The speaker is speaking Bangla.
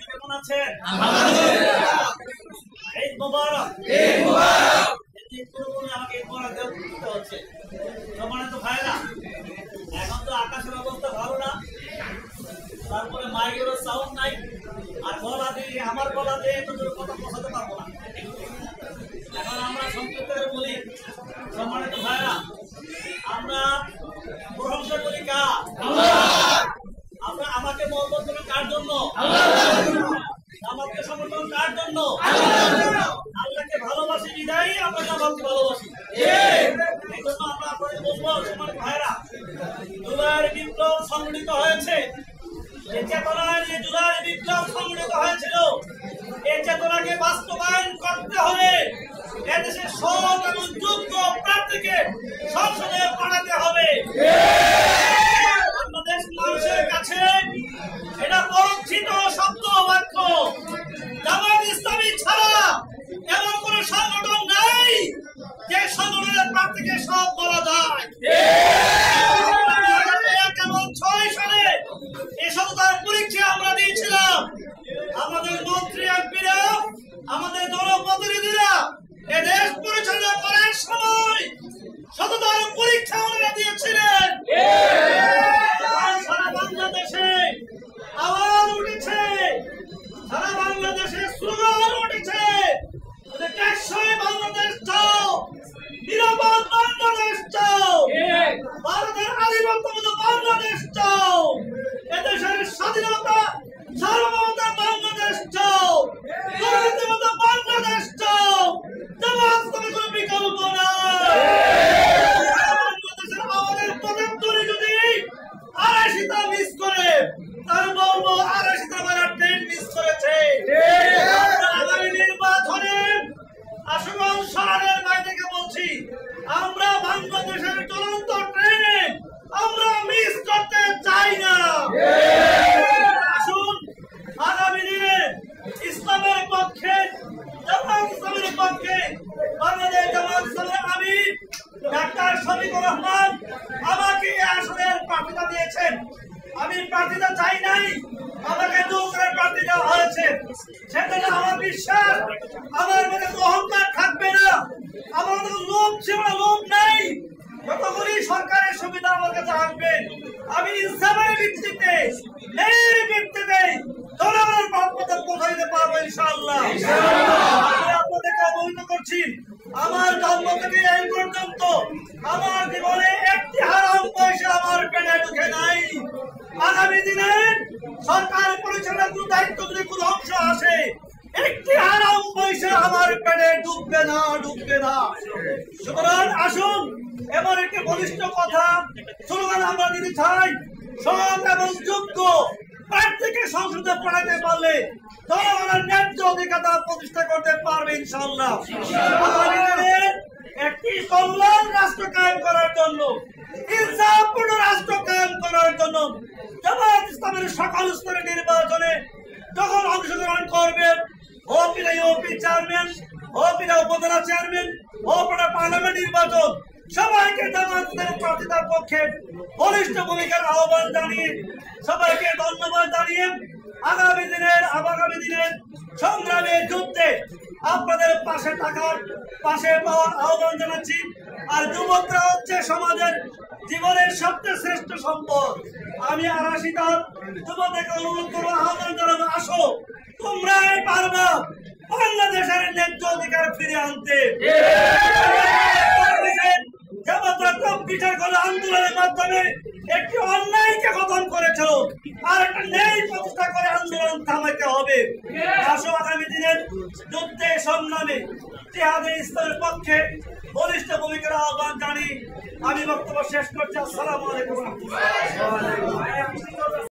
কেমন আছেন? ঈদ মোবারক। আমাকে ঈদ মোবারক দিতে হচ্ছে। সম্মানিত ভাইরা, এখন তো আকাশের অবস্থা ভালো না, তারপরে মাইকেরও সাউন্ড নাই, আর গলা দিয়ে আমার গলা দিয়ে কথা পৌঁছাতে পারবো না। এখন আমরা সংক্ষিপ্ত করে বলি, সম্মানিত ভাইরা, আমরা প্রশংসা করি কার? আমরা আমাকে মহব্বত করি কার জন্য? আমাকে সমর্থন কার জন্য? আল্লাহকে ভালোবাসি বিদায়ী আমরা আমাকে ভালোবাসি। এই জন্য আমরা আপনাদের বলবো, সম্মানিত ভাইরা, জুলাইয়ের বিপ্লব সংগঠিত হয়েছে। এই চেতনায় যে জুলাইয়ের বিপ্লব সংগঠিত হয়েছিল, এই চেতনাকে বাস্তবায়ন করতে হলে এদেশের সৎ এবং যোগ্য প্রার্থীকে সংসদে পাঠাতে হবে। বাংলাদেশ মানুষের কাছে এটা পরীক্ষিত শব্দ বাক্য, জামাত ইসলামী ছাড়া এমন কোন সংগঠন নাই যে সংগঠনের প্রার্থীকে সব বলা যায়। কেবল 6 সালে এসব তার পরীক্ষা আমরা দিয়েছিলাম। আমাদের মন্ত্রী এমপিরা, আমাদের জনপ্রতিনিধিরা এ দেশ পরিচালনা করার সময় সততার পরীক্ষা ওনারা দিয়েছিলেন। সারা বাংলাদেশে আওয়াজ উঠেছে, সারা বাংলাদেশে স্লোগান উঠেছে, টেকসই বাংলাদেশ চাও, নিরাপদ বাংলাদেশ চাও, ভারতের আধিপত্যমুক্ত বাংলাদেশ চাও, এদেশের স্বাধীনতা সার্বভৌমতা বাংলাদেশ চাও, দুর্নীতিমুক্ত বাংলাদেশ চাও। জামাত ইসলামী কোনো বিকল্প নাই। বাংলাদেশের আমাদের পদক্ষেপে যদি ৮২টা মিস করে, তার বলবো ৮২টা মারা ট্রেন মিস করেছে। আগামী নির্বাচনে আশুগঞ্জ শহরের বাইরে থেকে বলছি, আমরা বাংলাদেশের চলন্ত ট্রেনে আমরা মিস করতে চাই না। আসুন আগামী দিনে ইসলামের পক্ষে, জামাত ইসলামের পক্ষে, বাংলাদেশ জামাত ইসলামের আমির ডাক্তার শফিকুর রহমান আমাকে আসনের প্রার্থিতা দিয়েছেন। আমি প্রার্থিতা চাই নাই, আমাকে দূরে প্রার্থী দেওয়া হয়েছে। সেজন্য আমার বিশ্বাস, আমার মধ্যে অহংকার থাকবে না, আমার মধ্যে লোভ ছিল না, লোভ নাই। যতগুলি সরকারের সুবিধা আমার কাছে আসবে, আমি ইনসাফের ভিত্তিতে, ন্যায়ের ভিত্তিতে জনগণের পক্ষে পৌঁছে দিতে পারবো ইনশাআল্লাহ। আমি আপনাদেরকে অবহিত করছি, আমার জন্ম থেকে এই পর্যন্ত আমার জীবনে একটি হারাম পয়সা আমার পেটে ঢুকে নাই। আগামী দিনে সরকার পরিচালনার দায়িত্ব যদি কোনো অংশ আসে, একটি হারাম পয়সা আমার পেটে ঢুকবে না, ঢুকবে না। সুতরাং আসুন এমন একটি বলিষ্ঠ কথা স্লোগান আমরা দিতে চাই, সৎ এবং যোগ্য প্রার্থীকে সংসদে পাঠাতে পারলে জনগণের ন্যায্য অধিকার প্রতিষ্ঠা করতে পারবে ইনশাআল্লাহ। আগামী দিনে একটি কল্যাণ রাষ্ট্র কায়েম করার জন্য, ইনসাফপূর্ণ রাষ্ট্র কায়েম করার জন্য জামাত ইসলামের সকল স্তরের নির্বাচনে যখন অংশগ্রহণ করবেন, ওপিরা ইউপি চেয়ারম্যান, ওপিরা উপজেলা চেয়ারম্যান, ওপিরা পার্লামেন্ট নির্বাচন, সবাইকে জামাত ইসলামের প্রার্থিতার পক্ষে বলিষ্ঠ ভূমিকার আহ্বান জানিয়ে সবাইকে ধন্যবাদ জানিয়ে আগামী দিনের সংগ্রামে যুদ্ধে আপনাদের পাশে থাকার, পাশে পাওয়ার আহ্বান জানাচ্ছি। আর যুবকরা হচ্ছে সমাজের জীবনের সবচেয়ে শ্রেষ্ঠ সম্পদ। আমি ৮২টা যুবকদেরকে অনুরোধ করবো, আহ্বান জানাবো, আসো তোমরাই পারবা বাংলাদেশের ন্যায্য অধিকার ফিরে আনতে। আন্দোলনের মাধ্যমে একটি অন্যায়কে খতম করেছিল, আর একটা ন্যায় প্রতিষ্ঠা করে আন্দোলন থামাইতে হবে। আসো আগামী দিনের যুদ্ধে সংগ্রামে জিহাদে ইসলামের পক্ষে বলিষ্ঠ ভূমিকার আহ্বান জানিয়ে আমি বক্তব্য শেষ করছি। আসসালামু আলাইকুম।